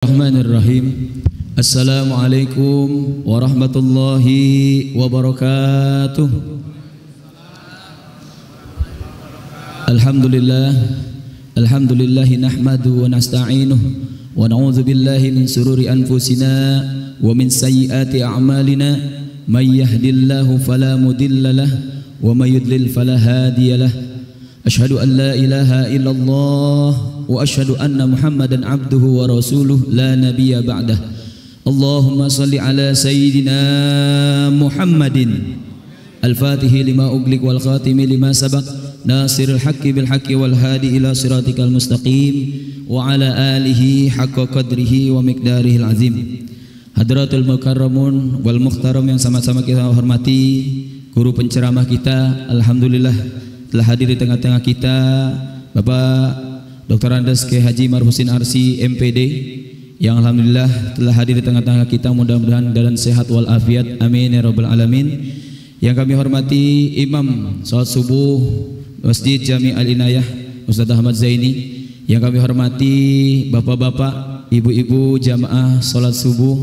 Bismillahirrahmanirrahim. Assalamualaikum warahmatullahi wabarakatuh. Alhamdulillahi nahmadu wa nasta'inuhu wa na'udzu billahi min sururi anfusina wa min sayyiati a'malina. May yahdihillahu fala mudilla lahu wa may yudlil fala hadiya lahu. Asyhadu an la ilaha illallah wa asyhadu anna Muhammadan abduhu wa rasuluh la nabiyya ba'dah. Allahumma salli ala sayyidina Muhammadin al-fatihi lima ughliq wal khatimi lima sabaq nasiril haqqi bil haqqi wal hadi ila siratikal mustaqim wa ala alihi haqqa qadrihi wa miqdarihil azim. Hadratul mukarramun wal muhtaram yang sama-sama kita hormati, guru penceramah kita alhamdulillah telah hadir di tengah-tengah kita, Bapak Dr. Andes K. Haji Marhusin Arsi MPD, yang alhamdulillah telah hadir di tengah-tengah kita, mudah-mudahan dalam sehat wal afiat, amin ya rabbal alamin. Yang kami hormati Imam salat subuh Masjid Jami Al-Inayah Ustaz Ahmad Zaini, yang kami hormati bapak-bapak, ibu-ibu jamaah salat subuh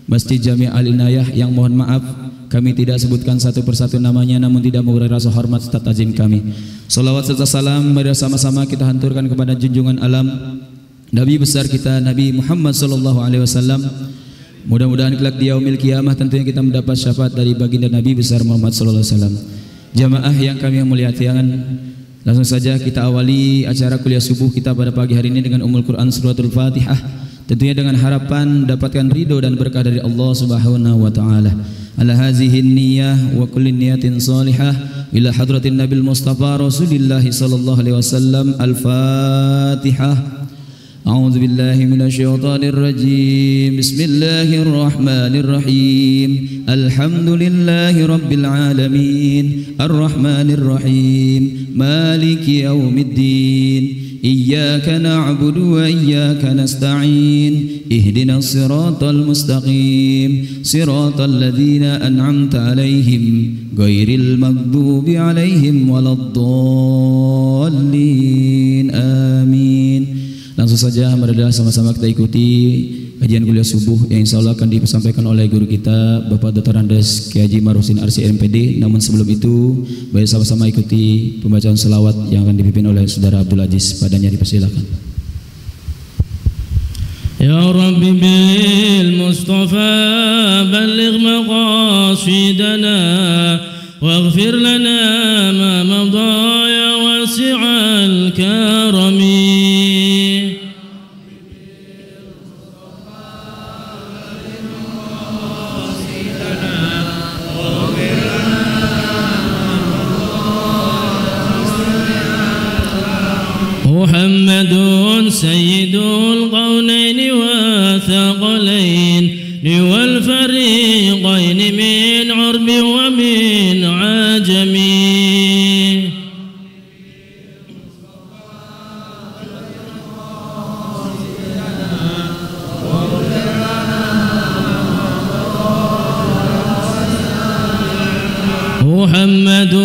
Masjid Jami Al-Inayah, yang mohon maaf kami tidak sebutkan satu persatu namanya, namun tidak mengurangi rasa hormat serta takzim kami. Salawat serta salam mari sama-sama kita hanturkan kepada junjungan alam Nabi besar kita Nabi Muhammad sallallahu alaihi wasallam. Mudah-mudahan kelak di yaumil kiamah tentunya kita mendapat syafaat dari baginda Nabi besar Muhammad sallallahu alaihi wasallam. Jamaah yang kami muliakan, langsung saja kita awali acara kuliah subuh kita pada pagi hari ini dengan Ummul Quran suratul Fatihah. Tentunya dengan harapan dapatkan ridho dan berkah dari Allah Subhanahu wa taala. Ala hazihi niyyah wa kulli niyatin salihah ila hadratin Nabil Mustafa Rasulillah sallallahu alaihi wasallam. Al-Fatihah. A'udzu billahi minasyaitonir rajim. Bismillahirrahmanirrahim. Alhamdulillahi rabbil alamin. Arrahmanir rahim. Maliki yaumiddin. Iyyaka na'budu wa iyyaka nasta'in. Ihdinas siratal mustaqim. Siratal ladzina an'amta 'alaihim ghairil maghdubi 'alaihim waladdallin. Amin. Langsung saja marilah sama-sama kita ikuti kajian kuliah subuh yang insyaallah akan disampaikan oleh guru kita Bapak Dr. Andes K. Haji Marhusin Arsi MPD. Namun sebelum itu, mari sama-sama ikuti pembacaan selawat yang akan dipimpin oleh Saudara Abdul Aziz. Padanya dipersilakan. Ya Rabbi bil Mustafa balligh maqasidana waghfir lana ma madha ya wasi'al karami. محمد سيد القونين والثقلين والفريقين من عرب ومن عجم. محمد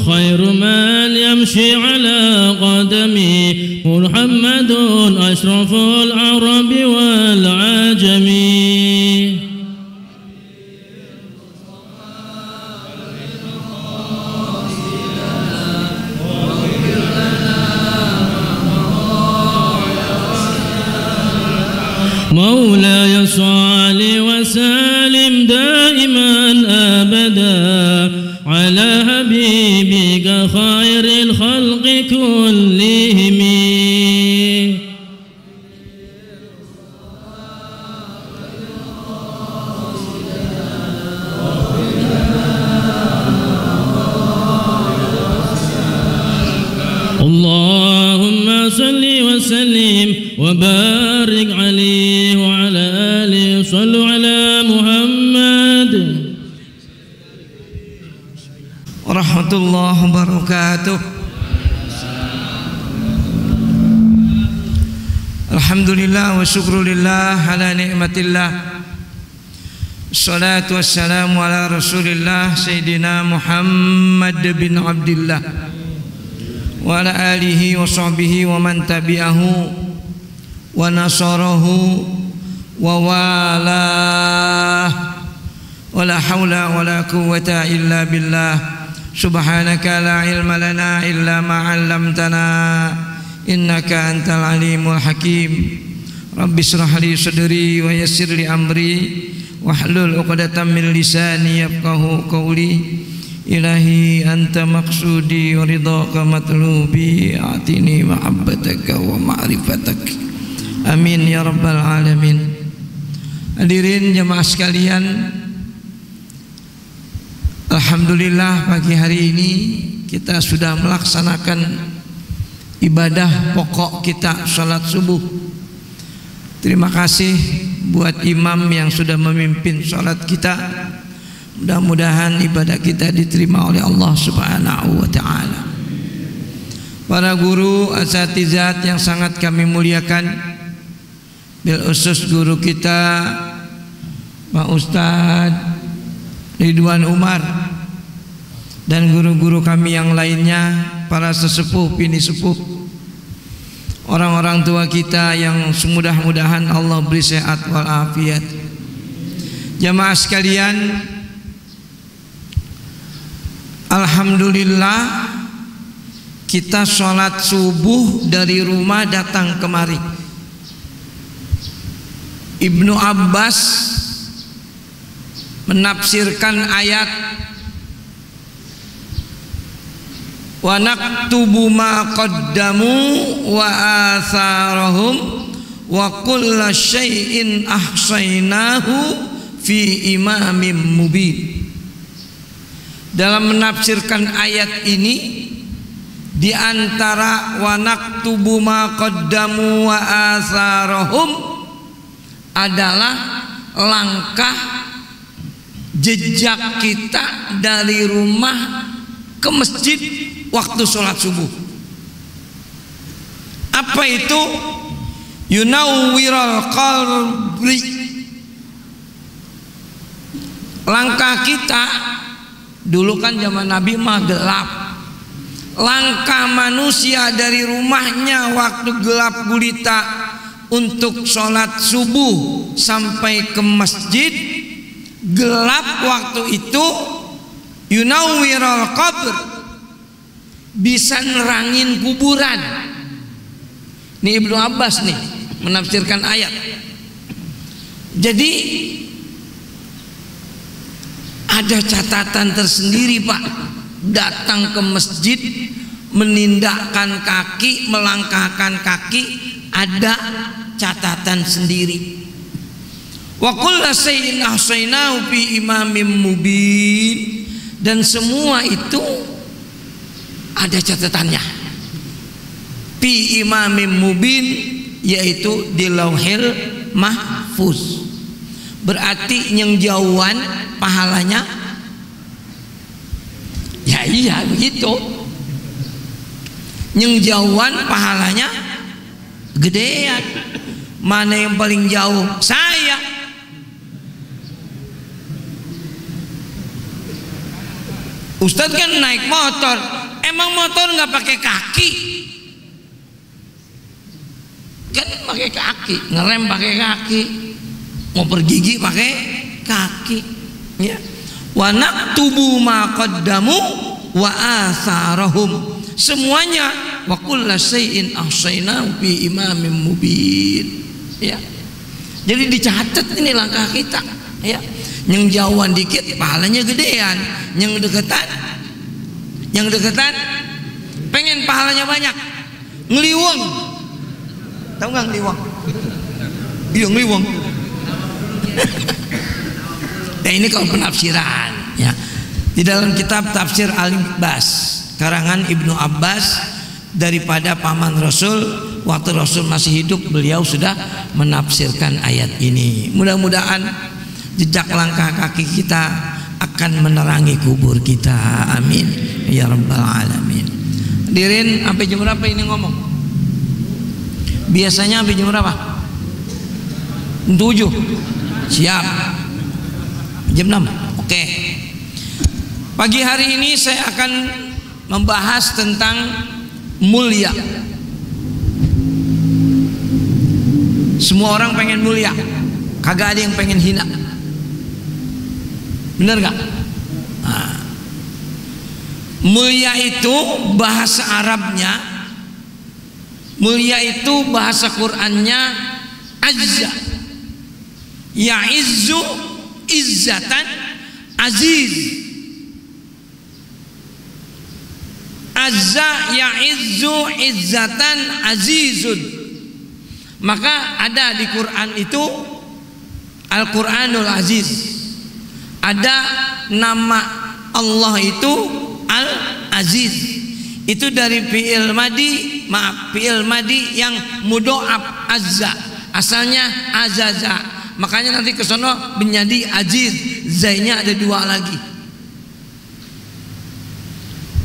خير من يمشي على قدمه. محمد أشرف العرب والعجم. مولاي صل وسلم دائما أبدا على حبيبك خير الخلق كلهم. اللهم صل وسلم وبارك عليه وعلى آله. صلوا على محمد. Warahmatullahi wabarakatuh. Alhamdulillah wa syukrulillah ala ni'matillah. Salatu wassalamu ala rasulillah Sayyidina Muhammad bin Abdillah wa ala alihi wa sahbihi wa man tabi'ahu wa nasarahu wa walah. Wala haula wala quwwata illa billah. Subhanaka la ilma lana illa ma 'allamtana innaka antal alimul hakim. Rabbi shrah li sadri wa yassir li amri wahlul 'uqdatam min lisani yafqahu qawli. Ilahi anta maqsudi wa ridhaka matlubi atini mahabbataka wa ma'rifatak. Amin ya rabbal alamin. Hadirin jemaah sekalian, alhamdulillah pagi hari ini kita sudah melaksanakan ibadah pokok kita, salat subuh. Terima kasih buat imam yang sudah memimpin salat kita. Mudah-mudahan ibadah kita diterima oleh Allah Subhanahu wa taala. Para guru asatizat yang sangat kami muliakan, bil khusus guru kita Pak Ustadz Ridwan Umar dan guru-guru kami yang lainnya, para sesepuh, bini sepuh, orang-orang tua kita yang semudah-mudahan Allah beri sehat walafiat. Jamaah sekalian, alhamdulillah kita sholat subuh dari rumah datang kemari. Ibnu Abbas menafsirkan ayat wa naktubu ma qaddamu wa atharahum wa kulla syai'in ahsaynahu fi imamin mubin. Dalam menafsirkan ayat ini, di antara wa naktubu ma qaddamu wa atharahum adalah langkah jejak kita dari rumah ke masjid waktu sholat subuh. Apa itu? Yunawwirul qalbi. Langkah kita dulu kan zaman Nabi mah gelap. Langkah manusia dari rumahnya waktu gelap gulita untuk sholat subuh sampai ke masjid, gelap waktu itu, yunawwirul qabr, bisa nerangin kuburan. Ini Ibnu Abbas nih menafsirkan ayat. Jadi ada catatan tersendiri Pak, datang ke masjid, menindakkan kaki, melangkahkan kaki, ada catatan sendiri. Wa kullu shay'in ahsaynahu fi imamin mubin, dan semua itu ada catatannya. Fi imamin mubin, yaitu di lauhil mahfuz. Berarti yang jauhan pahalanya, ya iya begitu. Yang jauhan pahalanya gedean. Mana yang paling jauh? Saya. Ustadz kan naik motor, emang motor nggak pakai kaki? Kan pakai kaki, ngerem pakai kaki, mau pergigi pakai kaki. Ya. Wa naktubu ma qaddamu wa atharahum. Semuanya wa kullu syai'in ahsaynahu fi imamin mubin. Ya. Jadi dicatat ini langkah kita. Ya. Yang jauhan dikit pahalanya gedean, yang deketan pengen pahalanya banyak. Ngeliwang, tahu nggak ngeliwang? Iya ngeliwang. Nah ini kalau penafsiran ya. Di dalam kitab tafsir Al-Bas karangan Ibnu Abbas, daripada paman Rasul, waktu Rasul masih hidup beliau sudah menafsirkan ayat ini. Mudah-mudahan jejak langkah kaki kita akan menerangi kubur kita. Amin ya rabbal alamin. Hadirin, sampai jam berapa ini ngomong? Biasanya sampai jam berapa? 7. Siap. Jam 6. Oke. Pagi hari ini saya akan membahas tentang mulia. Semua orang pengen mulia. Kagak ada yang pengen hina. Bener gak? Nah, mulia itu bahasa Arabnya, mulia itu bahasa Qur'annya azza. Ya'izzu izzatan aziz. Azza ya'izzu izzatan azizun. Maka ada di Quran itu Al-Quranul Aziz, ada nama Allah itu Al-Aziz. Itu dari fi'il madi, fi'il madi yang mudho'af azza, asalnya azaza. Makanya nanti ke sono menjadi aziz, zainya ada dua lagi.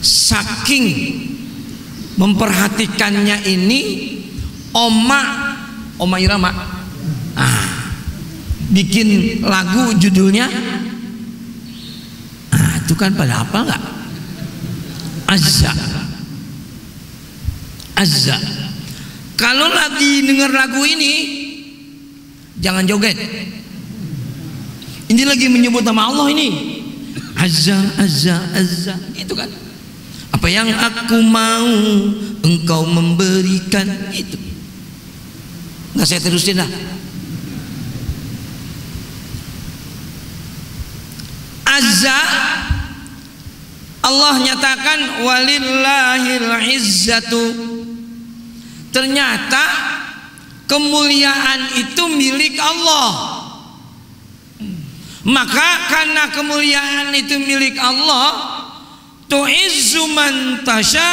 Saking memperhatikannya ini, Oma Irama bikin lagu judulnya itu kan pada apa nggak? Azza. Azza. Kalau lagi dengar lagu ini jangan joget. Ini lagi menyebut nama Allah ini. Azza, azza, azza. Itu kan. Apa yang aku mau engkau memberikan itu. Nggak, saya terusin dah. Azza, Allah nyatakan walillahil izzatu. Ternyata kemuliaan itu milik Allah. Maka karena kemuliaan itu milik Allah, tu'izzu man tasha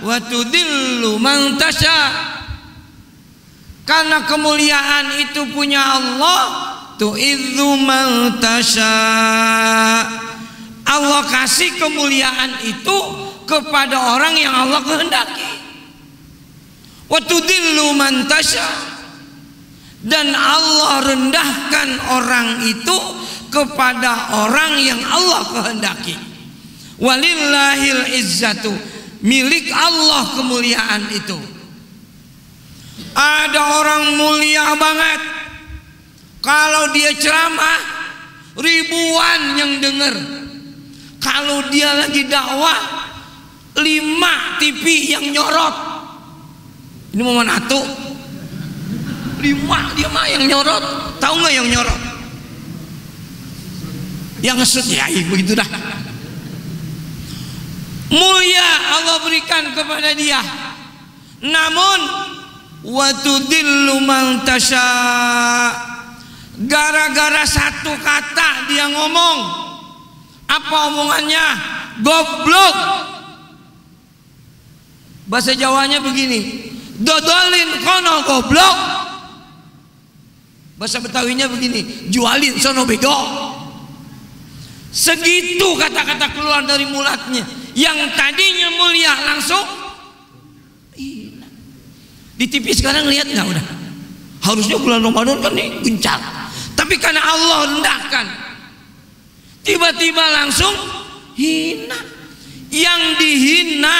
wa tudillu man tasha. Karena kemuliaan itu punya Allah, tu'izzu man tasha. Allah kasih kemuliaan itu kepada orang yang Allah kehendaki. Wa tudillu man tasha. Dan Allah rendahkan orang itu kepada orang yang Allah kehendaki. Walillahil izzatu, milik Allah kemuliaan itu. Ada orang mulia banget, kalau dia ceramah ribuan yang dengar. Kalau dia lagi dakwah 5 TV yang nyorot. Ini mau manatu 5 dia mah yang nyorot. Tahu nggak yang nyorot? Yang ngesut ya begitu dah. Mulia Allah berikan kepada dia. Namun wa tudillu man tasha, gara-gara satu kata dia ngomong. Apa omongannya? Goblok. Bahasa Jawanya begini, dodolin kono goblok. Bahasa Betawinya begini, jualin sono bego. Segitu kata-kata keluar dari mulatnya. Yang tadinya mulia langsung di TV sekarang lihat nggak udah? Harusnya bulan Ramadan kan nih gencar, tapi karena Allah rendahkan, tiba-tiba langsung hina. Yang dihina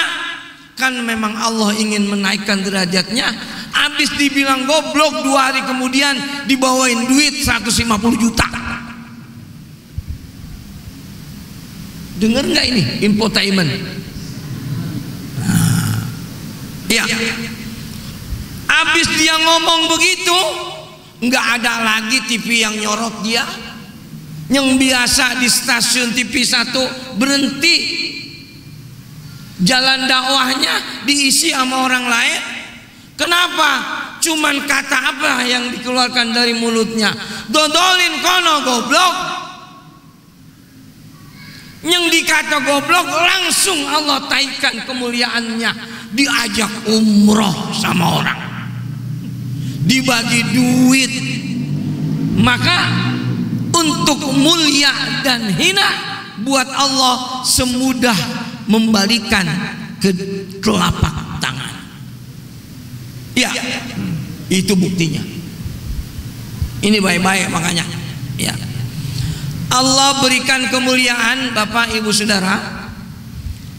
kan memang Allah ingin menaikkan derajatnya. Habis dibilang goblok, 2 hari kemudian dibawain duit 150 juta. Dengar nggak ini infotainment? Ya. Habis dia ngomong begitu, nggak ada lagi TV yang nyorot dia. Yang biasa di stasiun TV 1 berhenti, jalan dakwahnya diisi sama orang lain. Kenapa? Cuman kata apa yang dikeluarkan dari mulutnya? Dodolin kono goblok. Yang dikata goblok langsung Allah taikkan kemuliaannya, diajak umroh sama orang, dibagi duit. Maka untuk mulia dan hina buat Allah semudah membalikan ke telapak tangan. Ya, itu buktinya. Ini baik-baik makanya. Ya. Allah berikan kemuliaan, Bapak Ibu Saudara.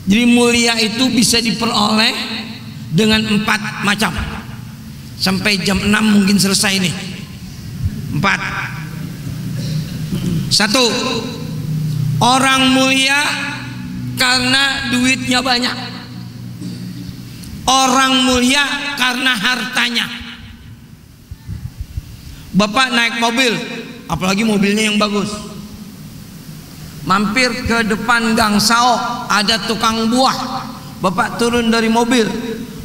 Jadi mulia itu bisa diperoleh dengan 4 macam. Sampai jam 6 mungkin selesai nih. 4. Satu, orang mulia karena duitnya banyak. Orang mulia karena hartanya. Bapak naik mobil, apalagi mobilnya yang bagus, mampir ke depan Gang Sao, ada tukang buah. Bapak turun dari mobil,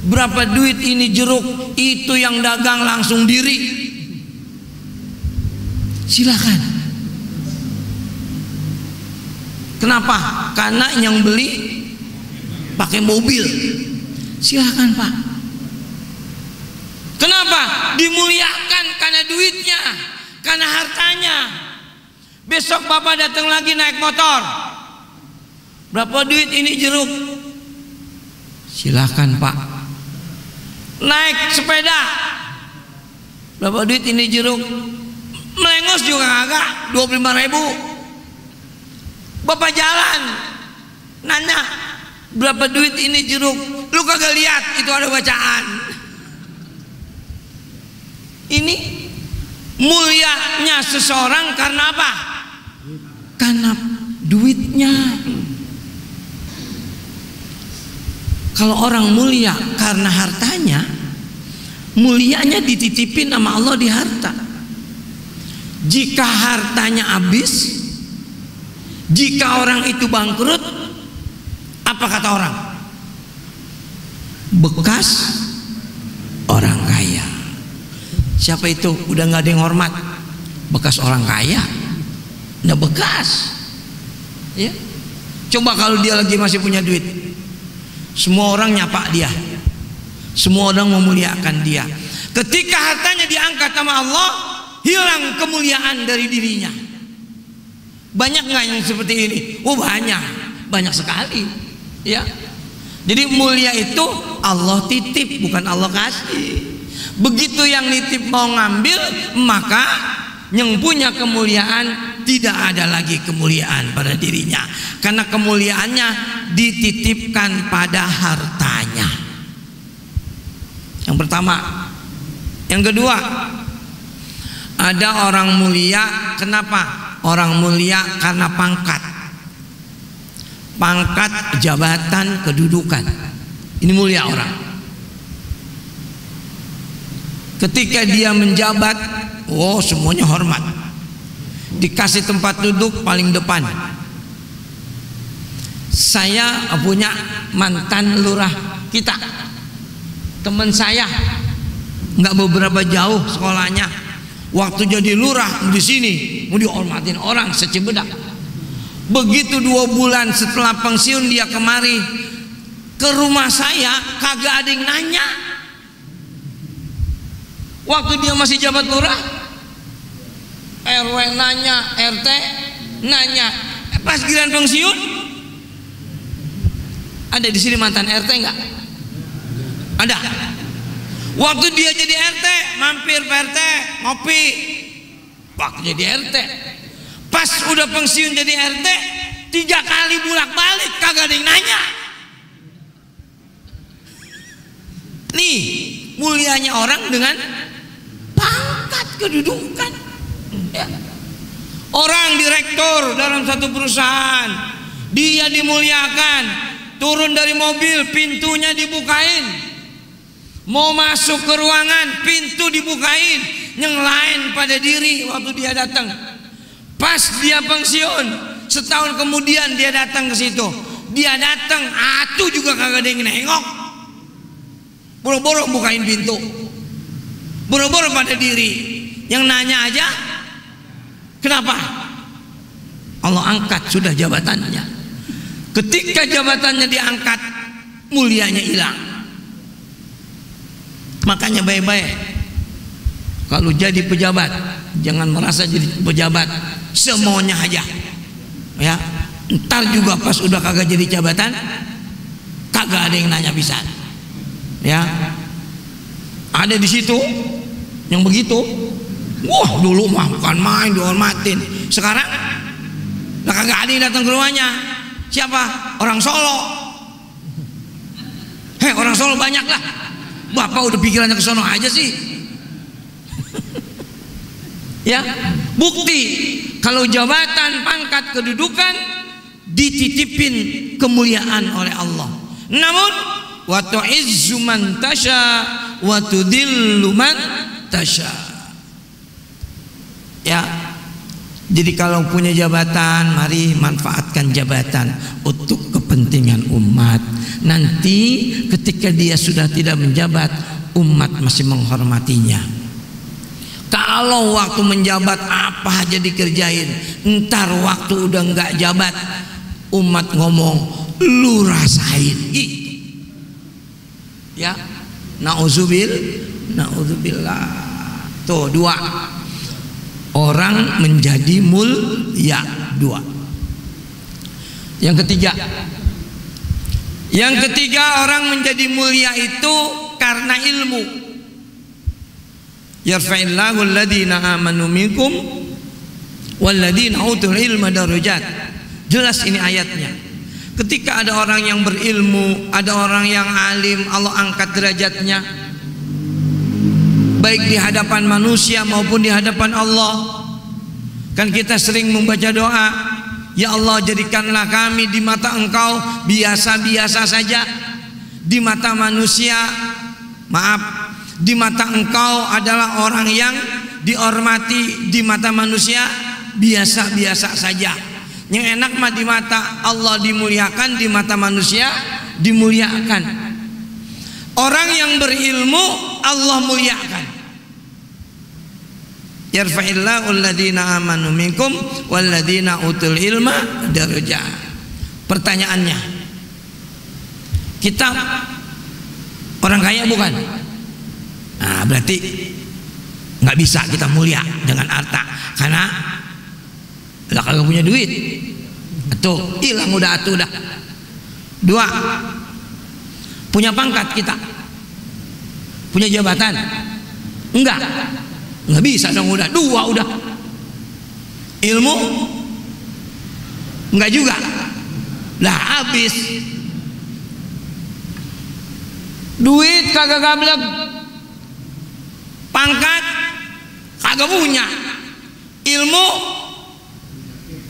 berapa duit ini jeruk? Itu yang dagang langsung diri. Silakan. Kenapa? Karena yang beli pakai mobil. Silakan Pak. Kenapa? Dimuliakan karena duitnya, karena hartanya. Besok Bapak datang lagi naik motor, berapa duit ini jeruk? Silakan Pak. Naik sepeda, berapa duit ini jeruk? Melengos juga kagak, 25.000. Bapak jalan, nanya, berapa duit ini jeruk? Lu kagak lihat itu ada bacaan. Ini mulianya seseorang karena apa? Karena duitnya. Kalau orang mulia karena hartanya, mulianya dititipin sama Allah di harta. Jika hartanya habis, jika orang itu bangkrut, apa kata orang? Bekas orang kaya. Siapa itu? Udah nggak ada yang hormat. Bekas orang kaya, nggak bekas. Ya, coba kalau dia lagi masih punya duit, semua orang nyapa dia, semua orang memuliakan dia. Ketika hartanya diangkat sama Allah, hilang kemuliaan dari dirinya. Banyak nggak yang seperti ini? Oh banyak, banyak sekali. Ya, jadi mulia itu Allah titip, bukan Allah kasih. Begitu yang nitip mau ngambil, maka yang punya kemuliaan tidak ada lagi kemuliaan pada dirinya, karena kemuliaannya dititipkan pada hartanya. Yang pertama. Yang kedua, ada orang mulia. Kenapa? Orang mulia karena pangkat. Pangkat, jabatan, kedudukan. Ini mulia orang. Ketika dia menjabat, oh semuanya hormat. Dikasih tempat duduk paling depan. Saya punya mantan lurah kita, teman saya, nggak beberapa jauh sekolahnya. Waktu jadi lurah di sini mau dihormatin orang secibedak. Begitu 2 bulan setelah pensiun dia kemari ke rumah saya, kagak ada yang nanya. Waktu dia masih jabat lurah, RW nanya, RT nanya. Pas giliran pensiun, ada di sini mantan RT nggak? Ada. Waktu dia jadi RT, mampir Pak RT, ngopi. Waktu jadi RT. Pas udah pensiun jadi RT, 3 kali bolak-balik kagak ada yang nanya. Nih, mulianya orang dengan pangkat kedudukan. Ya. Orang direktur dalam satu perusahaan, dia dimuliakan, turun dari mobil, pintunya dibukain. Mau masuk ke ruangan, pintu dibukain, yang lain pada diri waktu dia datang. Pas dia pensiun, setahun kemudian dia datang ke situ. Dia datang, atuh juga kagak ada yang nengok. Boro-boro bukain pintu, boro-boro pada diri. Yang nanya aja, kenapa? Allah angkat sudah jabatannya. Ketika jabatannya diangkat, mulianya hilang. Makanya baik-baik kalau jadi pejabat, jangan merasa jadi pejabat semuanya aja. Ya, ntar juga pas udah kagak jadi jabatan, kagak ada yang nanya pisan. Ya, ada di situ yang begitu. Wah, dulu mah bukan main dihormatin. Sekarang lah kagak ada yang datang ke rumahnya. Siapa? Orang Solo. Orang Solo banyak lah. Bapak udah pikirannya ke sono aja sih. Ya, Bukti kalau jabatan, pangkat, kedudukan dititipin kemuliaan oleh Allah. Namun wa tu'izzu man tasha wa tudillu man tasha. Ya. Jadi kalau punya jabatan, mari manfaatkan jabatan untuk kepentingan umat. Nanti ketika dia sudah tidak menjabat, umat masih menghormatinya. Kalau waktu menjabat apa aja dikerjain, ntar waktu udah nggak jabat, umat ngomong lu rasain. Ya, na'udzubillah. Tuh dua. Orang menjadi mulia, dua. Yang ketiga orang menjadi mulia itu karena ilmu. Yarfa'illahu alladhina amanu minkum walladhina utul ilma darajat. Jelas ini ayatnya. Ketika ada orang yang berilmu, ada orang yang alim, Allah angkat derajatnya, baik di hadapan manusia maupun di hadapan Allah. Kan kita sering membaca doa, ya Allah jadikanlah kami di mata Engkau biasa-biasa saja, di mata manusia di mata Engkau adalah orang yang dihormati, di mata manusia biasa-biasa saja. Yang enak mah di mata Allah dimuliakan, di mata manusia dimuliakan. Orang yang berilmu Allah muliakan. Yarfa'illahu alladhina amanu minkum walladhina utul ilma darajat. Pertanyaannya, kita orang kaya bukan? Nah, berarti nggak bisa kita mulia dengan harta, karena lah kagak punya duit. Tuh hilang udah. Dua, punya pangkat kita, punya jabatan, nggak bisa dong. Udah dua, udah. Ilmu nggak juga, lah habis. Duit kagak gablek, pangkat kagak punya, ilmu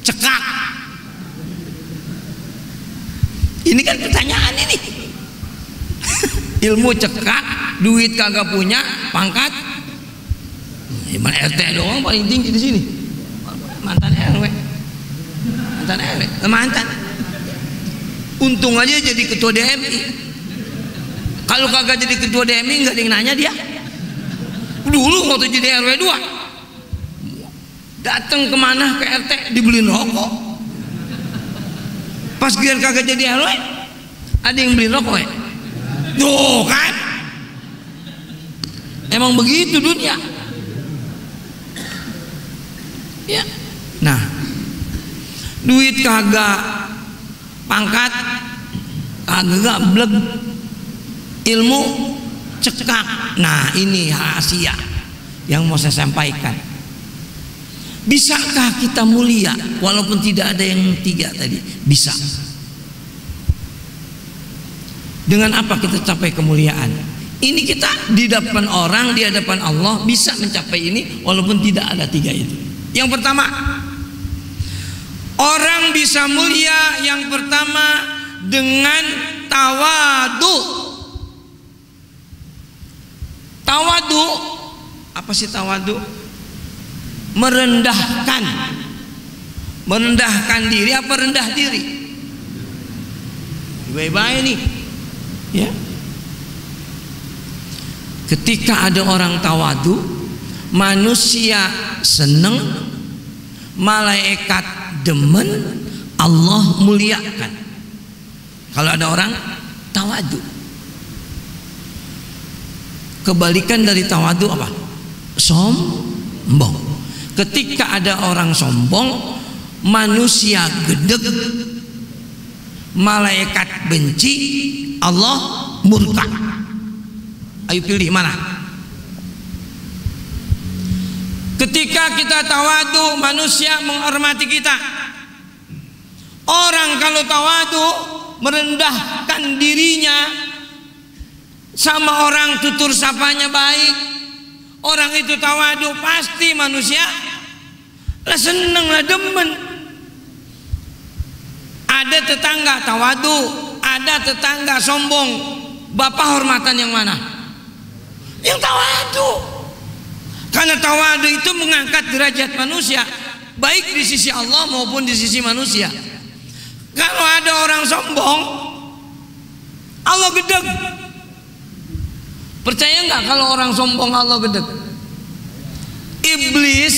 cekak. Ini kan pertanyaan ini. Ilmu cekak, duit kagak punya, pangkat. Emang RT doang paling tinggi di sini. Mantan RW. Mantan. Untung aja jadi ketua DMI. Kalau kagak jadi ketua DMI nggak ada yang nanya dia. Dulu waktu jadi RW 2, datang kemana ke RT dibeliin rokok. Pas biar kagak jadi RW, ada yang beliin rokok ya. Tuh kan, emang begitu dunia. Ya. Nah, duit kagak, pangkat kagak gablek, ilmu cekak. Nah, ini rahasia yang mau saya sampaikan. Bisakah kita mulia walaupun tidak ada yang tiga tadi? Bisa. Dengan apa kita capai kemuliaan? Ini kita di depan orang, di hadapan Allah bisa mencapai ini walaupun tidak ada tiga itu. Yang pertama, orang bisa mulia yang pertama dengan tawadu. Tawadu, apa sih tawadu? Merendahkan diri apa rendah diri? Baik-baik nih ya. Ketika ada orang tawadu, manusia seneng, malaikat demen, Allah muliakan. Kalau ada orang tawadu. Kebalikan dari tawadu apa? Sombong. Ketika ada orang sombong, manusia gedeg, malaikat benci, Allah murka. Ayo pilih mana? Ketika kita tawadu, manusia menghormati kita. Orang kalau tawadu merendahkan dirinya, sama orang tutur sapanya baik, orang itu tawadu, pasti manusia Lah seneng lah demen. Ada tetangga tawadu, ada tetangga sombong. Bapak hormatan yang mana? Yang tawadu. Karena tawadu itu mengangkat derajat manusia, baik di sisi Allah maupun di sisi manusia. Kalau ada orang sombong, Allah gedeg. Percaya nggak kalau orang sombong Allah gedeg? Iblis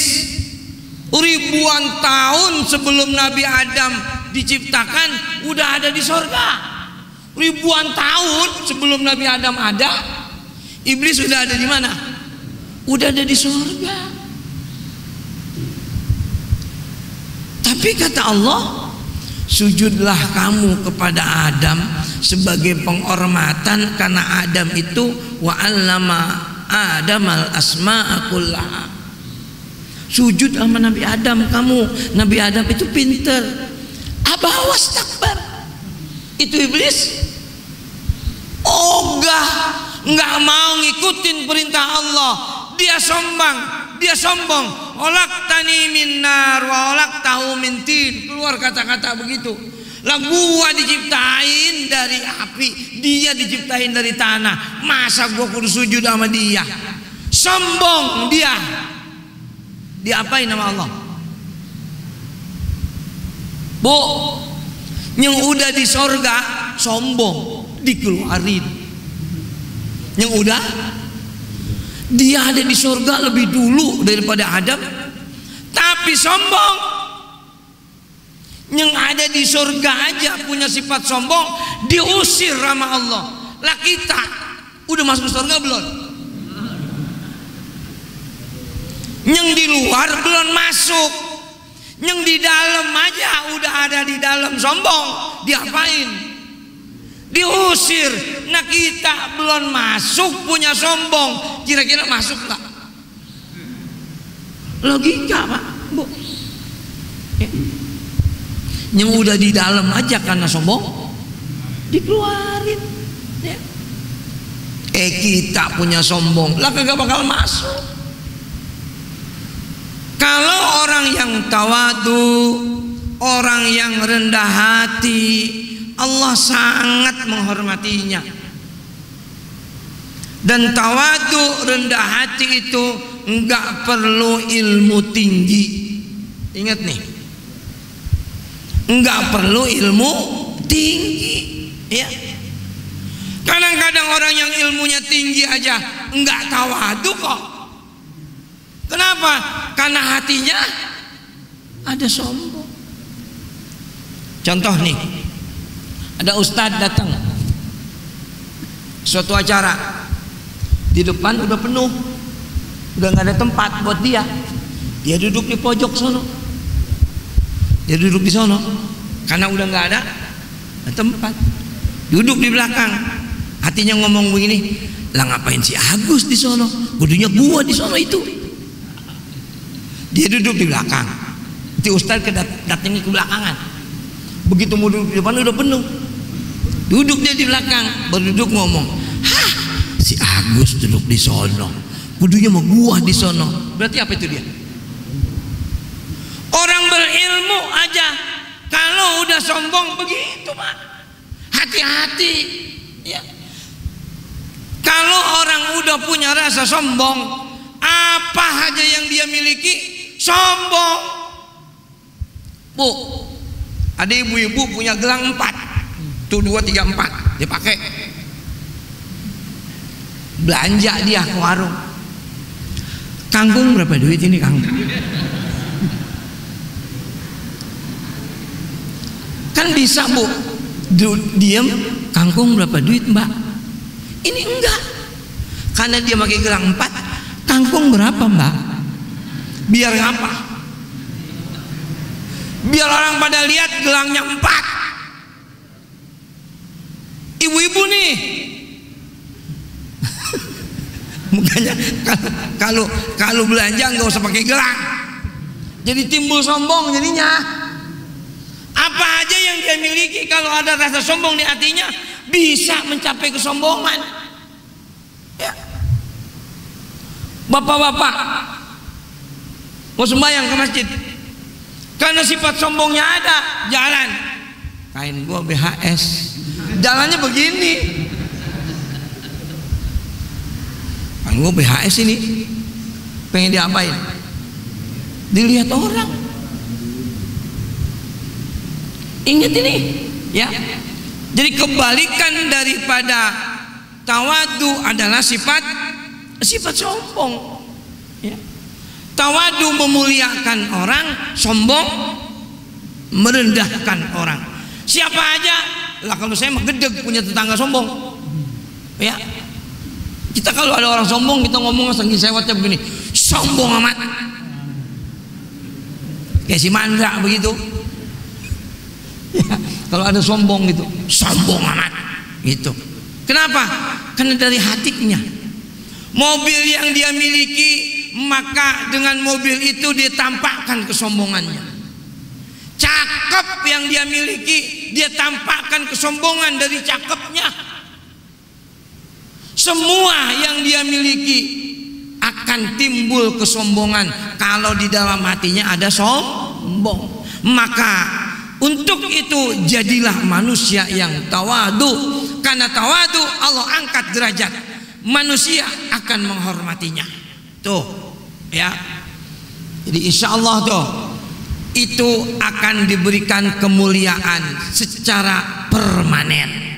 ribuan tahun sebelum Nabi Adam diciptakan udah ada di sorga. Ribuan tahun sebelum Nabi Adam ada, iblis sudah ada di mana? Udah ada di sorga. Tapi kata Allah, sujudlah kamu kepada Adam sebagai penghormatan karena Adam itu wa 'allama Adamal asma'a kullaha. Sujud sama Nabi Adam kamu. Nabi Adam itu pinter. Aba wastakbar. Itu iblis enggak mau ngikutin perintah Allah. Dia sombong. Olaktani min nar wa olaktahu min tin. Keluar kata-kata begitu. Lah gua diciptain dari api, dia diciptain dari tanah. Masa gua kudu sujud sama dia? Sombong dia. Diapain nama Allah? Bu, yang udah di sorga sombong dikeluarin. Yang udah dia ada di sorga lebih dulu daripada Adam, tapi sombong. Yang ada di sorga aja punya sifat sombong, diusir sama Allah. Lah kita udah masuk sorga belum? Yang di luar belum masuk, yang di dalam aja udah ada di dalam sombong. Diapain? Diusir. Nah kita belum masuk punya sombong, kira-kira masuk nggak? Logika Pak, Bu. Yang udah di dalam aja karena sombong dikeluarin ya. Kita punya sombong lah kagak bakal masuk. Kalau orang yang tawadu, orang yang rendah hati, Allah sangat menghormatinya. Dan tawadu, rendah hati itu enggak perlu ilmu tinggi. Ingat nih, enggak perlu ilmu tinggi ya. Kadang-kadang orang yang ilmunya tinggi aja enggak tawadu kok. Kenapa? Karena hatinya ada sombong. Contoh nih, ada ustadz datang suatu acara, di depan udah penuh, udah nggak ada tempat buat dia. Dia duduk di pojok sono. Dia duduk di sono karena udah nggak ada tempat. Duduk di belakang. Hatinya ngomong begini, lah ngapain si Agus di sono? Kudunya gua di sono itu. Dia duduk di belakang. Si ustaz datangnya ke belakangan. Begitu mau duduk di depan udah penuh. Duduk dia di belakang, berduduk ngomong, hah, si Agus duduk di sono. Kudunya mau gua di sono. Berarti apa itu dia? Orang berilmu aja kalau udah sombong begitu Pak. Hati-hati ya. Kalau orang udah punya rasa sombong, apa aja yang dia miliki sombong. Bu, ada ibu-ibu punya gelang 4. Tuh 2, 3, 4 dia pakai. Belanja dia ke warung. Kangkung berapa duit ini kangkung? Kan bisa Bu, diem, kangkung berapa duit Mbak? Ini enggak, karena dia pakai gelang 4. Kangkung berapa Mbak? Biar ngapa? Biar orang pada lihat gelangnya 4. Ibu-ibu nih makanya kalau belanja nggak usah pakai gelang, jadi timbul sombong jadinya. Apa aja yang dia miliki kalau ada rasa sombong di hatinya bisa mencapai kesombongan ya. Bapak-bapak mau sembahyang ke masjid, Karena sifat sombongnya ada. Jalan, kain gua BHS, jalannya begini. Kain gua BHS ini, pengen diapain? Dilihat orang. Ingat ini, ya. Jadi kebalikan daripada tawadu adalah sifat sombong. Ya. Tawadu memuliakan orang, sombong merendahkan orang. Siapa aja lah, kalau saya mah gedeg punya tetangga sombong. Ya. Kita kalau ada orang sombong, kita ngomong saking sewotnya begini, sombong amat. Kayak si Mandra begitu. Ya, kalau ada sombong gitu, sombong amat gitu. Kenapa? Karena dari hatinya. Mobil yang dia miliki, maka dengan mobil itu dia tampakkan kesombongannya. Cakep yang dia miliki, dia tampakkan kesombongan dari cakepnya. Semua yang dia miliki akan timbul kesombongan kalau di dalam hatinya ada sombong. Maka untuk itu jadilah manusia yang tawadu. Karena tawadu Allah angkat derajat, manusia akan menghormatinya. Tuh, ya. Jadi insya Allah tuh itu akan diberikan kemuliaan secara permanen.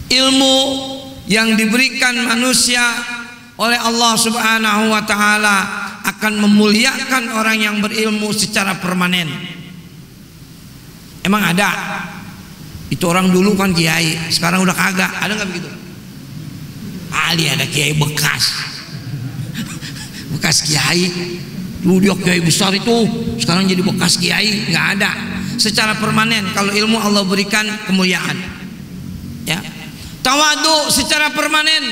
Ilmu yang diberikan manusia oleh Allah Subhanahu wa taala akan memuliakan orang yang berilmu secara permanen. Emang ada? Itu orang dulu kan kiai, sekarang udah kagak. Ada nggak begitu? Ali ada kiai bekas kiai. Dulu dia kiai besar itu, sekarang jadi bekas kiai. Nggak ada. Secara permanen kalau ilmu Allah berikan kemuliaan. Ya. Tawadu secara permanen.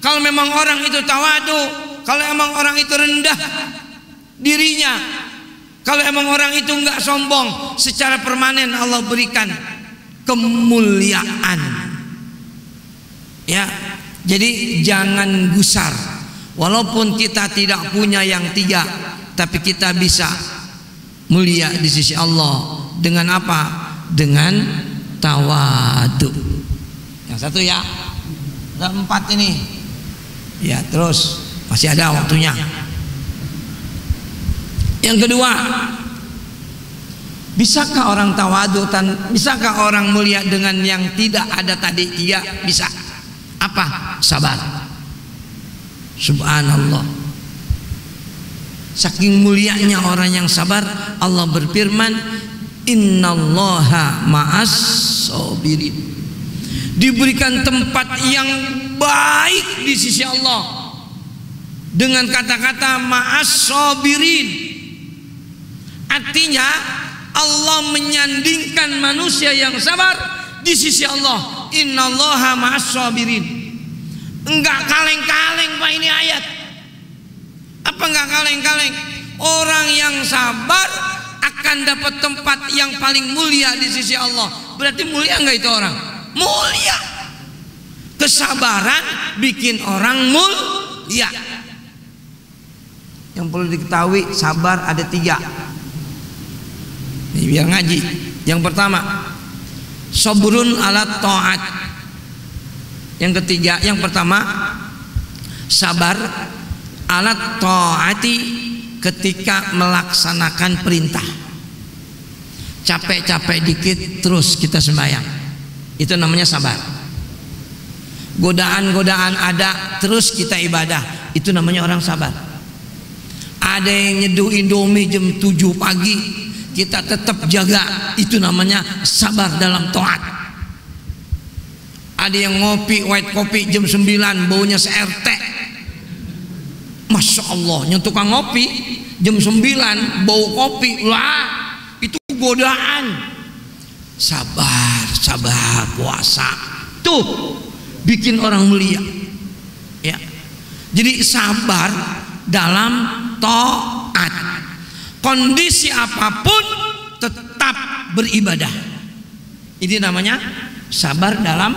Kalau memang orang itu tawadu, kalau emang orang itu rendah dirinya, kalau emang orang itu nggak sombong, secara permanen Allah berikan kemuliaan. Ya, jadi jangan gusar. Walaupun kita tidak punya yang tiga, tapi kita bisa mulia di sisi Allah dengan apa? Dengan tawadu. Yang satu ya, ada 4 ini. Ya, terus masih ada waktunya. Yang kedua, bisakah orang tawadu, bisakah orang mulia dengan yang tidak ada tadi? Tiga, bisa. Apa? Sabar. Subhanallah. Saking mulianya orang yang sabar, Allah berfirman, innallaha ma'as sabirin. Diberikan tempat yang baik di sisi Allah dengan kata-kata ma'as sabirin. Artinya Allah menyandingkan manusia yang sabar di sisi Allah. Innallaha ma'as sabirin. Enggak kaleng-kaleng Pak ini ayat. Apa enggak kaleng-kaleng? Orang yang sabar akan dapat tempat yang paling mulia di sisi Allah. Berarti mulia enggak itu orang? Mulia. Kesabaran bikin orang mulia. Yang perlu diketahui, sabar ada 3. Ini biar ngaji. Yang pertama, sabrun ala ta'at. Yang ketiga, yang pertama, sabar ala ta'ati ketika melaksanakan perintah. Capek-capek dikit terus kita sembahyang, itu namanya sabar. Godaan-godaan ada terus kita ibadah, itu namanya orang sabar. Ada yang nyeduh Indomie jam 7 pagi, kita tetap jaga, itu namanya sabar dalam taat. Ada yang ngopi white kopi jam 9 baunya se-RT. Masya Allah, yang tukang ngopi jam 9 bau kopi, lah itu godaan. Sabar puasa tuh bikin orang mulia. Ya, jadi sabar dalam taat, kondisi apapun tetap beribadah. Ini namanya sabar dalam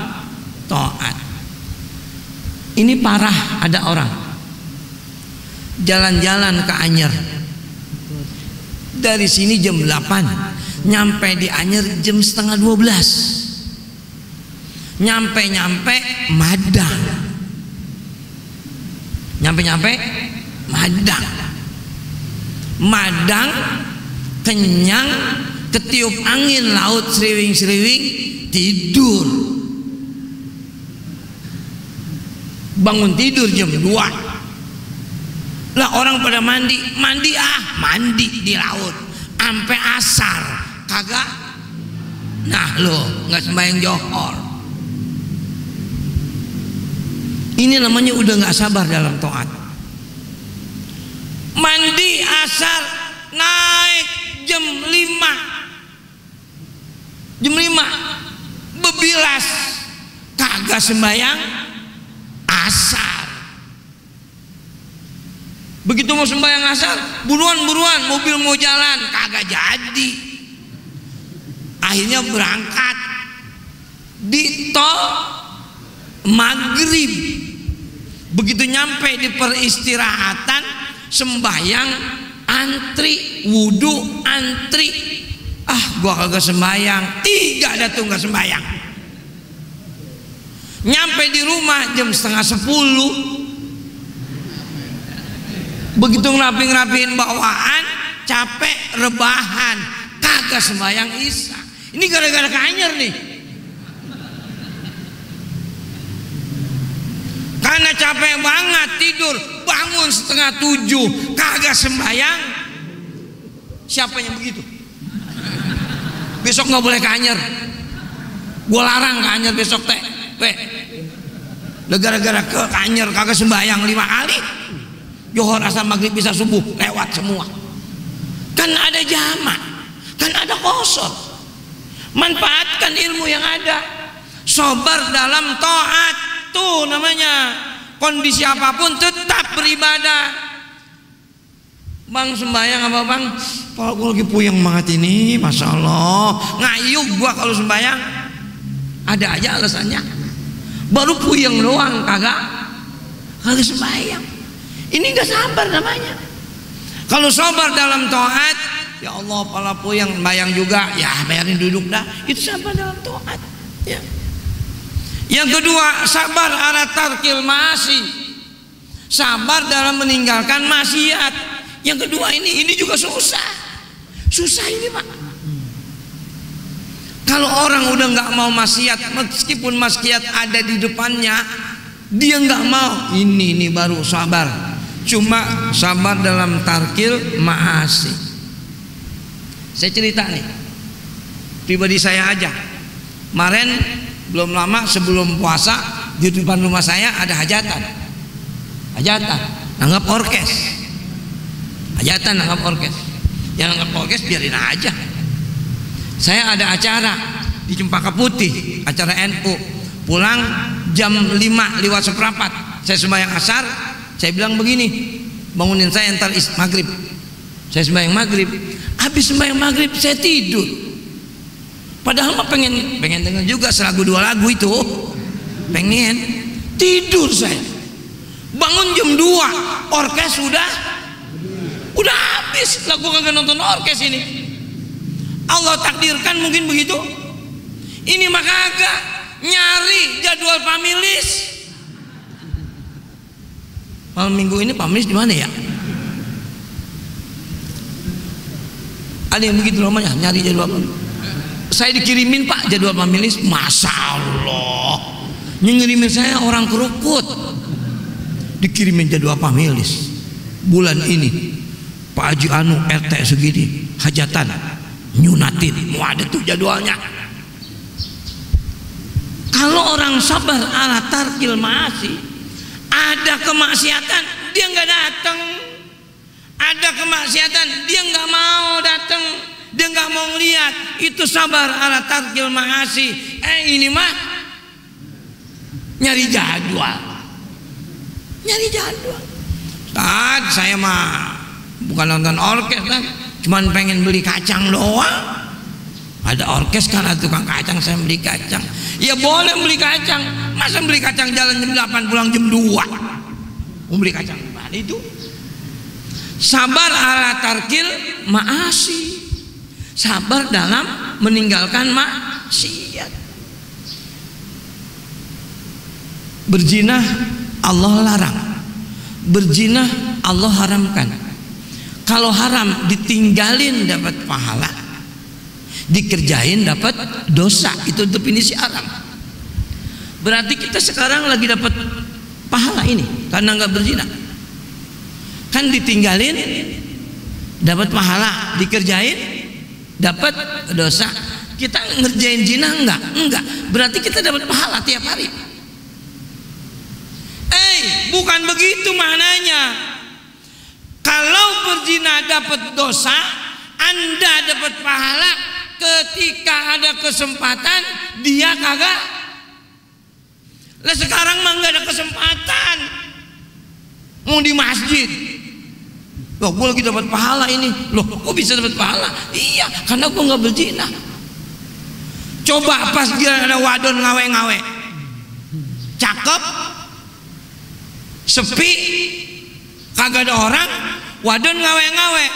taat. Ini parah, ada orang jalan-jalan ke Anyer, Dari sini jam 8, nyampe di Anyer jam setengah 12. Nyampe Madang. Madang kenyang, ketiup angin laut seriwing-seriwing, tidur. Bangun tidur jam 2. Lah orang pada mandi di laut sampai asar kagak. Nah lo nggak sembahyang johor. Ini namanya udah nggak sabar dalam taat. Mandi asar naik jam 5 bebilas kagak sembahyang asar. Begitu mau sembahyang asar, buruan mobil mau jalan, kagak jadi. Akhirnya berangkat di tol maghrib. Begitu nyampe di peristirahatan, sembahyang antri, wudhu antri. Gua kagak sembahyang, 3 dah tuh nggak sembahyang. Nyampe di rumah jam setengah 10. Begitu ngerapiin bawaan, capek rebahan, kagak sembahyang isya. Ini gara-gara ke Anyer nih. Karena capek banget tidur, bangun setengah 7, kagak sembahyang. Siapa yang begitu? Besok nggak boleh ke Anyer. Gua larang ke Anyer besok teh. Gara-gara ke Anyer kagak sembahyang 5 kali. Johor, asar, maghrib, isya, subuh lewat semua. Kan ada jamak, kan ada kosor. Manfaatkan ilmu yang ada. Sobar dalam taat, tuh namanya. Kondisi apapun tetap beribadah. Bang sembahyang apa bang? Kalau gue lagi puyeng banget ini, masya Allah, ngayuh gua kalau sembahyang. Ada aja alasannya. Baru puyeng doang, kagak sembahyang. Ini gak sabar namanya. Kalau sabar dalam taat, ya Allah, pala puyeng bayang juga, ya bayarin duduk dah. Itu sabar dalam taat. Ya. Yang kedua, sabar ala tarkil ma'asi. Sabar dalam meninggalkan maksiat. Yang kedua ini juga susah. Susah ini Pak. Kalau orang udah nggak mau maksiat, meskipun maksiat ada di depannya, dia nggak mau. Ini baru sabar. Cuma sabar dalam tarkil ma'asi. Saya cerita nih, pribadi saya aja. Kemarin belum lama sebelum puasa, di depan rumah saya ada hajatan, nanggap orkes. Yang nanggap orkes biarin aja. Saya ada acara di Cempaka Putih, acara NU. Pulang jam 5 lewat seperempat. Saya sembahyang asar. Saya bilang begini, bangunin saya entar maghrib. Saya sembahyang maghrib. Habis sembahyang maghrib saya tidur. Padahal mah pengen dengar juga selagu 2 lagu itu. Pengen tidur saya. Bangun jam 2, orkes udah habis. Lagu kagak nonton orkes ini. Allah takdirkan mungkin begitu. Ini mah kagak nyari jadwal pamilis. Malam minggu ini pamilis di mana ya? Ada yang begitu namanya, nyari jadwal pamilis. Saya dikirimin Pak jadwal pamilis, masya Allah. Ngirimin saya orang kerukut. Dikirimin jadwal pamilis. Bulan ini Pak Haji Anu RT segini hajatan nyunatin, mau ada tuh jadwalnya. Kalau orang sabar ala tarkil ma'asi, ada kemaksiatan dia nggak datang, ada kemaksiatan dia nggak mau datang, dia nggak mau lihat. Itu sabar ala tarkil ma'asi. Ini mah nyari jadwal. Saya mah bukan nonton orkes kan, cuman pengen beli kacang doang. Ada orkes kan, ada tukang kacang, saya beli kacang. Ya boleh beli kacang. Masa beli kacang jalan jam 8 pulang jam 2? Mau beli kacang gimana itu? Sabar ala tarkil maasi, sabar dalam meninggalkan maksiat. Berzina Allah larang, berzina Allah haramkan. Kalau haram ditinggalin dapat pahala, dikerjain dapat dosa. Itu definisi haram. Berarti kita sekarang lagi dapat pahala ini karena nggak berzina. Kan ditinggalin dapat pahala, dikerjain dapat dosa. Kita ngerjain zina enggak. Berarti kita dapat pahala tiap hari. Bukan begitu maknanya. Kalau berzina dapat dosa, Anda dapat pahala. Ketika ada kesempatan dia kagak. Lah sekarang mah nggak ada kesempatan. Mau di masjid, loh gue lagi dapat pahala ini. Loh kok bisa dapat pahala? Iya, karena gue nggak berzina. Coba pas dia ada wadon ngawe-ngawe, cakep, sepi, kagak ada orang, wadon ngawe-ngawe,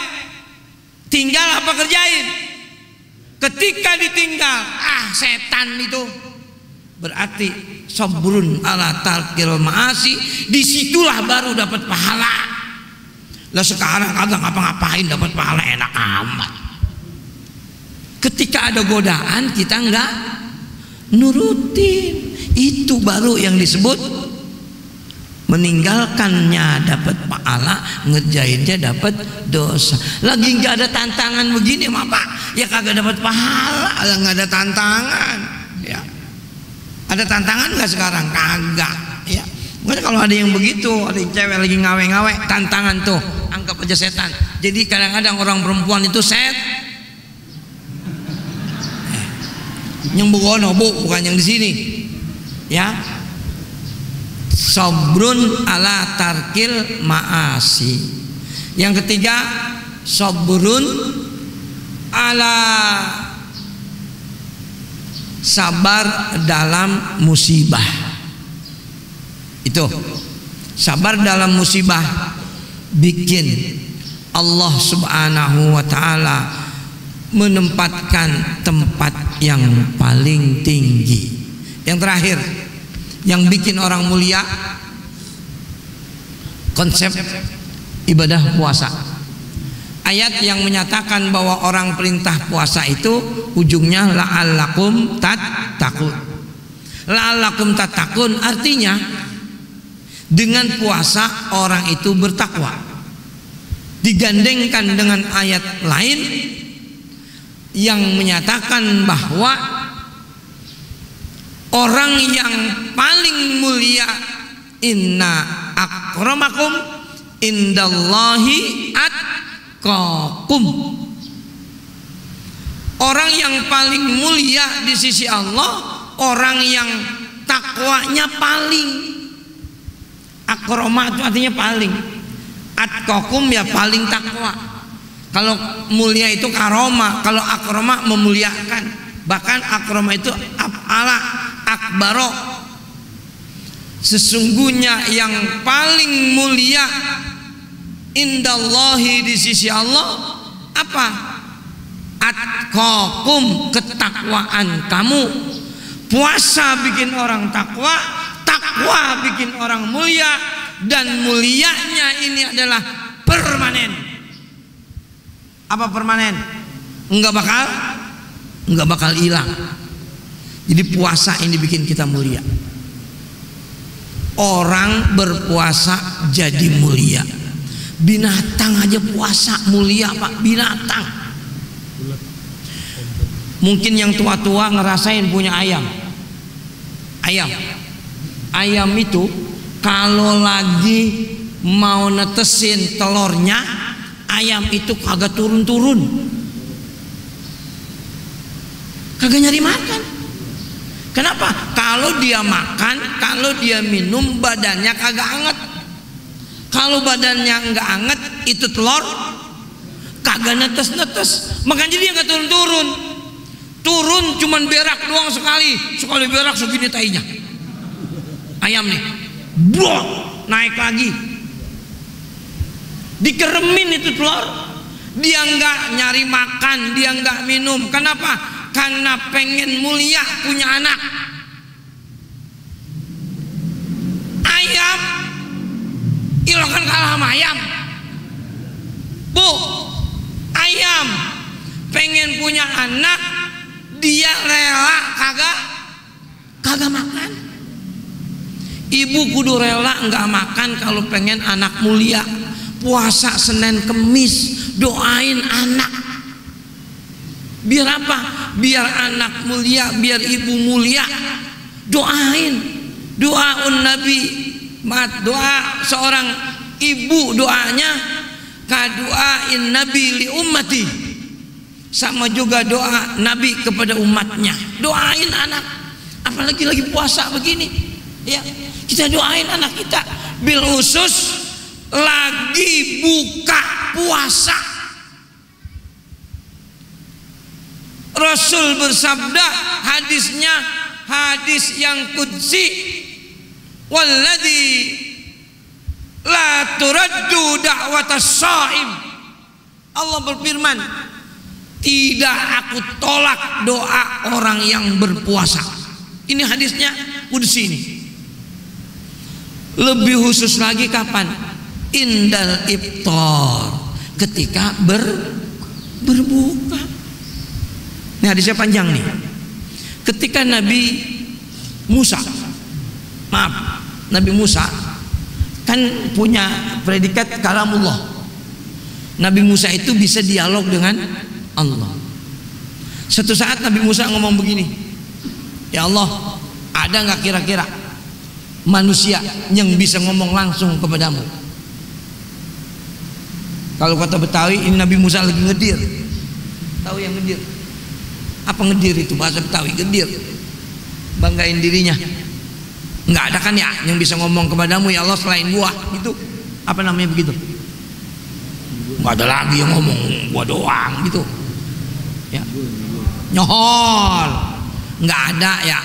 tinggal apa kerjain? Ketika ditinggal, setan itu. Berarti sabrun ala tarkil maasi, disitulah baru dapat pahala. Lah sekarang kagak ngapa-ngapain dapat pahala, enak amat. Ketika ada godaan kita enggak nurutin, itu baru yang disebut meninggalkannya dapat pahala, ngerjainnya dapat dosa. Lagi nggak ada tantangan begini mah Pak, ya kagak dapat pahala. Nggak ada tantangan, ya. Ada tantangan nggak sekarang? Kagak, ya. Makanya kalau ada yang begitu, ada yang cewek lagi ngawe-ngawe, tantangan tuh, anggap aja setan. Jadi kadang-kadang orang perempuan itu yang bukan yang di sini, ya. Sabrun ala tarkil maasi. Yang ketiga, sabrun ala sabar dalam musibah. Itu sabar dalam musibah bikin Allah subhanahu wa ta'ala menempatkan tempat yang paling tinggi. Yang terakhir, yang bikin orang mulia, konsep ibadah puasa. Ayat yang menyatakan bahwa orang perintah puasa itu ujungnya la'allakum tattaqun. La'allakum tattaqun artinya dengan puasa orang itu bertakwa. Digandengkan dengan ayat lain yang menyatakan bahwa orang yang paling mulia, inna akramakum indallahi atqakum. Orang yang paling mulia di sisi Allah, orang yang takwanya paling. Akrama itu artinya paling. Atqakum ya paling takwa. Kalau mulia itu karoma, kalau akrama memuliakan. Bahkan akrama itu af'ala akbaro. Sesungguhnya yang paling mulia indallahi di sisi Allah apa? Atqakum, ketakwaan kamu. Puasa bikin orang takwa, takwa bikin orang mulia, dan mulianya ini adalah permanen. Apa permanen? Enggak bakal hilang. Jadi puasa ini bikin kita mulia. Orang berpuasa jadi mulia. Binatang aja puasa mulia Pak, binatang. Mungkin yang tua-tua ngerasain punya ayam. Ayam itu kalau lagi mau netesin telurnya, ayam itu kagak turun-turun, kagak nyari makan. Kenapa? Kalau dia makan, kalau dia minum, badannya kagak anget. Kalau badannya nggak anget, itu telur kagak netes-netes, makanya dia nggak turun-turun. Turun cuman berak doang sekali berak segini tainya. Ayam nih, blok, naik lagi. Dikeremin itu telur, Dia nggak nyari makan, dia nggak minum. Kenapa? Karena pengen mulia punya anak. Ayam, iloh kan kalah sama ayam. Bu, ayam pengen punya anak, dia rela kagak makan. Ibu kudu rela nggak makan kalau pengen anak mulia. Puasa Senin Kemis, doain anak. Biar apa? Biar anak mulia, biar ibu mulia. Doain. Doaun Nabi, doa seorang ibu doanya kaduain Nabi li ummati. Sama juga doa Nabi kepada umatnya. Doain anak. Apalagi lagi puasa begini. Ya, kita doain anak kita. Bil khusus lagi buka puasa. Rasul bersabda, hadisnya hadis yang qudsi, walladzi la turaddu da'watas shaim. Allah berfirman, tidak aku tolak doa orang yang berpuasa. Ini hadisnya qudsi ini. Lebih khusus lagi kapan? Indal iftar, ketika berbuka. Ini hadisnya panjang nih. Ketika Nabi Musa kan punya predikat kalamullah. Nabi Musa itu bisa dialog dengan Allah. Suatu saat Nabi Musa ngomong begini, ya Allah, ada nggak kira-kira manusia yang bisa ngomong langsung kepadamu? Kalau kata Betawi, ini Nabi Musa lagi ngedir. Tahu yang ngedir? Apa ngedir itu bahasa Betawi? Ngedir, banggain dirinya. Nggak ada kan ya yang bisa ngomong kepadamu ya Allah selain gua, itu apa namanya begitu? Nggak ada lagi yang ngomong, gua doang gitu ya. Nyohol, nggak ada ya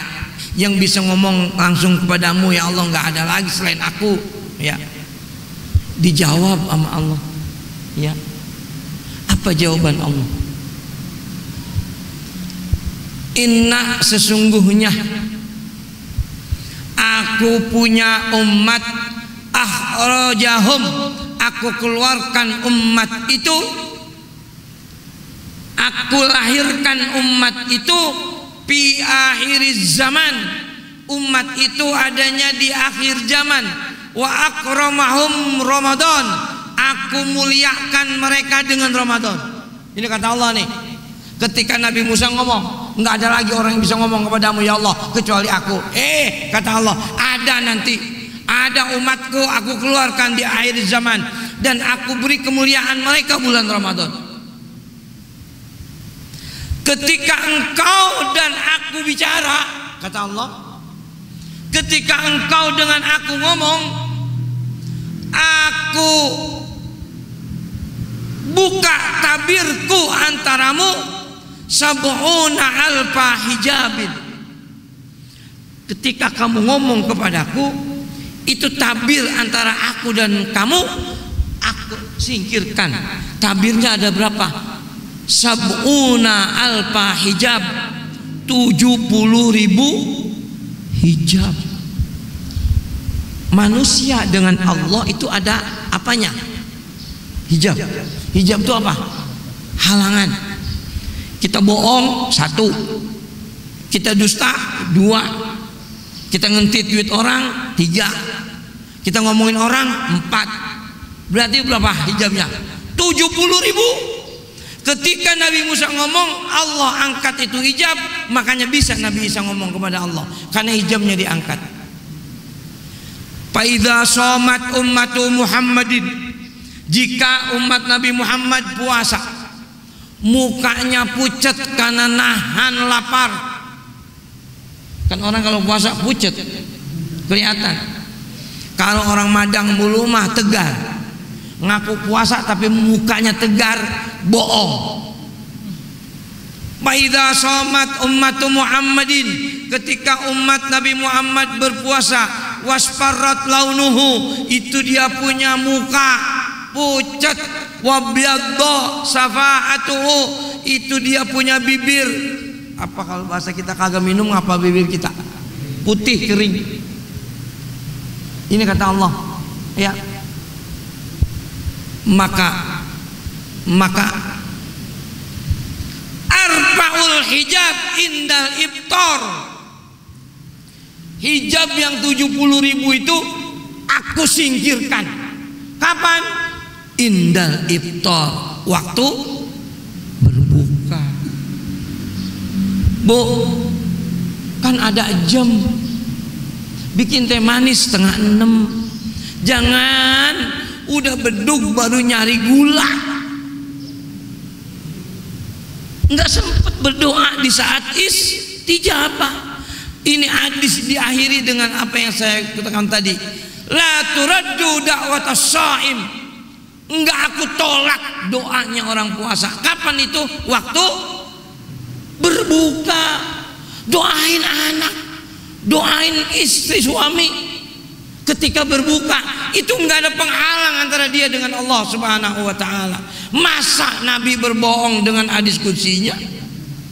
yang bisa ngomong langsung kepadamu ya Allah, nggak ada lagi selain aku ya. Dijawab sama Allah ya. Apa jawaban Allah? Inna, sesungguhnya aku punya umat, akhrajahum, aku keluarkan umat itu, aku lahirkan umat itu fi akhir zaman. Umat itu adanya di akhir zaman. Wa akramahum Ramadan, aku muliakan mereka dengan Ramadan. Ini kata Allah nih. Ketika Nabi Musa ngomong, nggak ada lagi orang yang bisa ngomong kepadamu ya Allah kecuali aku. Kata Allah, ada nanti, ada umatku aku keluarkan di akhir zaman dan aku beri kemuliaan mereka bulan Ramadan. Ketika engkau dan aku bicara, kata Allah, ketika engkau dengan aku ngomong, aku buka tabirku antaramu sab'una alfa hijabin. Ketika kamu ngomong kepadaku, itu tabir antara aku dan kamu, aku singkirkan. Tabirnya ada berapa? Sab'una alfa hijab, 70.000 hijab. Manusia dengan Allah itu ada apanya? Hijab. Hijab itu apa? Halangan. Kita bohong 1, kita dusta 2, kita ngentit duit orang 3, kita ngomongin orang 4. Berarti berapa hijabnya? 70.000. Ketika Nabi Musa ngomong, Allah angkat itu hijab, makanya bisa Nabi Isa ngomong kepada Allah karena hijabnya diangkat. Fa idza shamat ummatu Muhammadin, jika umat Nabi Muhammad puasa, mukanya pucat karena nahan lapar. Kan orang kalau puasa pucat kelihatan. Kalau orang Madang bulu mah tegar, ngaku puasa tapi mukanya tegar, bohong. Maidza shamat ummatu Muhammadin, ketika umat Nabi Muhammad berpuasa, wasfarrat launuhu, itu dia punya muka pucat, wabyadda safa'atuhu, itu dia punya bibir. Apa kalau bahasa kita kagak minum, apa bibir kita? Putih kering. Ini kata Allah, ya. Maka arfa'ul hijab indal iftar. Hijab yang 70.000 itu aku singkirkan. Kapan? Indal iftar, waktu berbuka. Bu, kan ada jam. Bikin teh manis 5:30. Jangan udah bedug baru nyari gula. Enggak sempat berdoa di saat istijabah. Ini hadis diakhiri dengan apa yang saya katakan tadi. La turaddu da'watas shaim. Enggak aku tolak doanya orang puasa. Kapan itu? Waktu berbuka. Doain anak, doain istri suami ketika berbuka. Itu enggak ada penghalang antara dia dengan Allah Subhanahu wa taala. Masa Nabi berbohong dengan hadis qudsinya?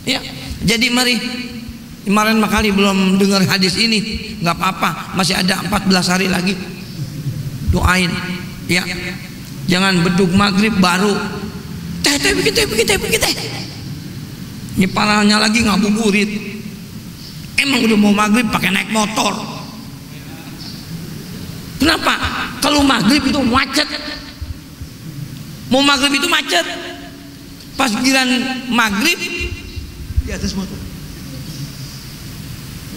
Ya. Jadi mari, kemarin kali belum dengar hadis ini, nggak apa-apa, masih ada 14 hari lagi. Doain, ya. Jangan bedug maghrib baru teh begitu. Ini parahnya lagi ngabuburit. Emang udah mau maghrib pakai naik motor. Kenapa? Kalau maghrib itu macet. Mau maghrib itu macet. Pas giliran maghrib di atas motor.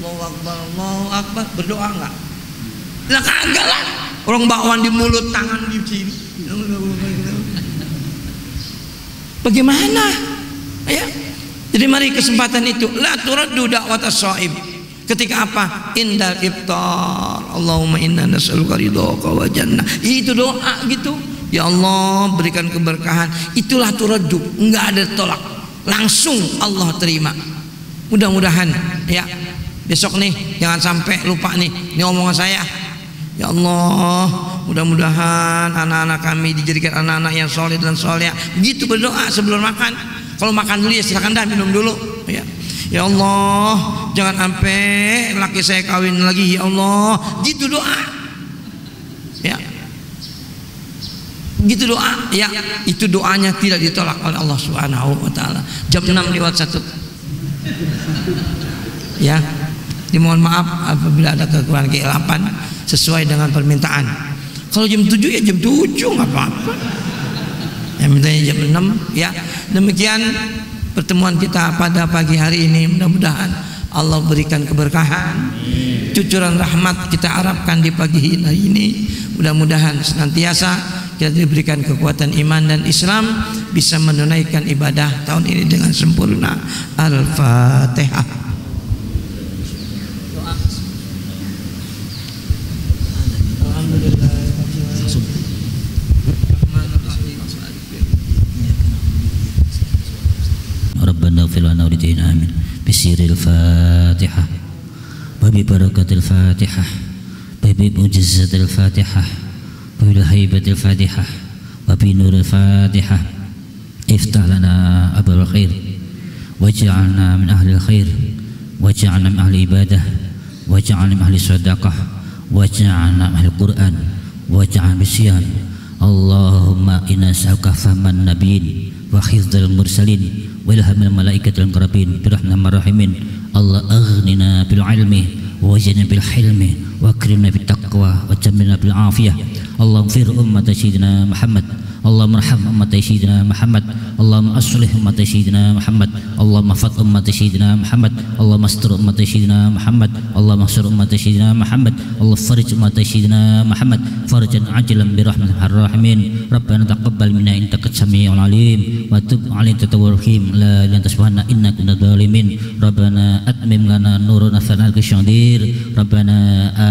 Allahu Akbar, berdoa enggak? Lah kagak lah. Orang bakwan di mulut, tangan di sini. Bagaimana? Ya. Jadi mari kesempatan itu, la turaddu da'watas shaim. Ketika apa? Indal iftar. Allahumma inna nas'aluka ridhaka wa jannah. Itu doa gitu. Ya Allah, berikan keberkahan. Itulah turaddu, enggak ada tolak. Langsung Allah terima. Mudah-mudahan ya. Besok nih jangan sampai lupa nih. Ini omongan saya. Ya Allah, mudah-mudahan anak-anak kami dijadikan anak-anak yang soleh dan soleh. Begitu berdoa sebelum makan. Kalau makan dulu ya silakan dah minum dulu. Ya. Ya Allah, jangan sampai laki saya kawin lagi. Ya Allah, gitu doa. Ya. Gitu doa. Ya, itu doanya tidak ditolak oleh Allah Subhanahu wa taala. Jam 6:01. Ya. Dimohon maaf apabila ada kekurangan kehilapan sesuai dengan permintaan. Kalau jam 7 ya jam 7 nggak apa-apa. Yang mintanya jam 6 ya. Demikian pertemuan kita pada pagi hari ini. Mudah-mudahan Allah berikan keberkahan, cucuran rahmat kita harapkan di pagi hari ini. Mudah-mudahan senantiasa kita diberikan kekuatan iman dan Islam, bisa menunaikan ibadah tahun ini dengan sempurna. Al-Fatihah. ربنا اغفر لنا ولدينا آمين بسير الفاتحة وببركة الفاتحة وبمعجزة الفاتحة وبهيبة الفاتحة وبنور الفاتحة افتح لنا أبواب الخير واجعلنا من أهل الخير واجعلنا من أهل العبادة واجعلنا من أهل الصدقة واجعلنا من أهل القرآن واجعلنا بالصيام اللهم إنا نسألك فهم النبيين وحفظ المرسلين وإلهام الملائكة المقربين برحمة الراحمين. الله أغننا بالعلم وزدنا بالحلم وأكرمنا بالتقوى وجملنا بالعافية. اللهم اغفر أمة سيدنا محمد. اللهم ارحم أمة سيدنا محمد. اللهم أصلح أمة سيدنا محمد. اللهم احفظ أمة سيدنا محمد. اللهم استر أمة سيدنا محمد. اللهم انصر أمة سيدنا محمد. اللهم فرج أمة سيدنا محمد فرجا عاجلا برحمتك الراحمين. ربنا تقبل منا إنك السميع العليم وتب علينا التواب الرحيم. لا إله إلا أنت سبحانك إنا كنا ظالمين. ربنا أتمم لنا نورنا فنالك الشهير. ربنا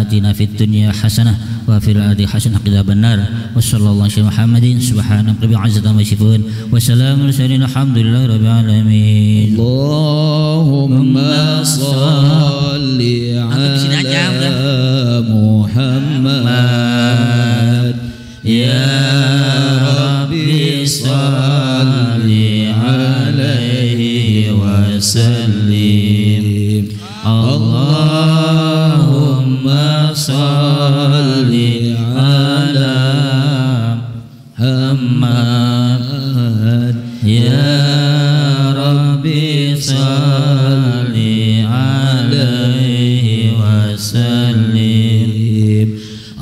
آتنا في الدنيا حسنة وفي الآخرة حسنة وقنا عذاب النار. وصلى الله على محمد سبحان ربك عزة عما يصفون وسلام على المرسلين الحمد لله رب العالمين. اللهم صل على محمد يا وسلم اللهم صل على محمد يا ربي صل عليه وسلم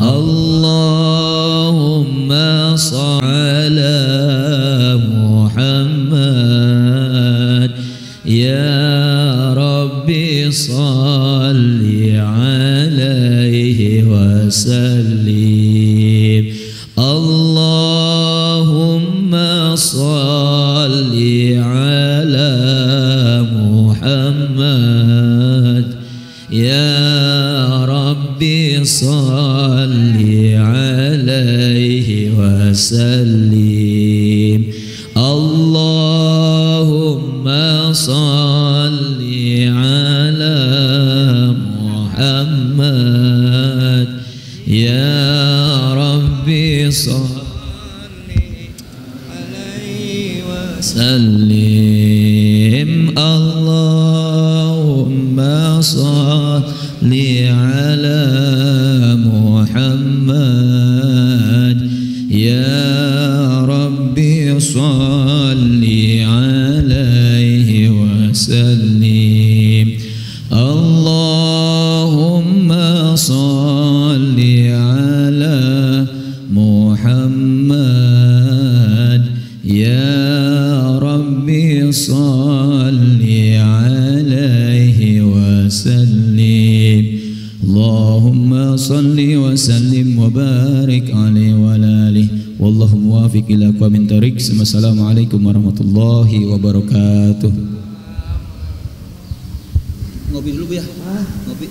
اللهم صل على محمد يا ربي صل عليه وسلم اللهم صل على محمد يا ربي صل عليه وسلم اللهم صل على محمد يا ربي صل عليه وسلم اللهم صل على محمد يا ربي صل عليه وسلم اللهم صل على محمد يا ربي صل عليه وسلم اللهم صل وسلم وبارك عليه وعلى آله والله موافق إلى أقوام طريق. Assalamualaikum warahmatullahi wabarakatuh. Ngopi dulu Bu ya. Ngopi.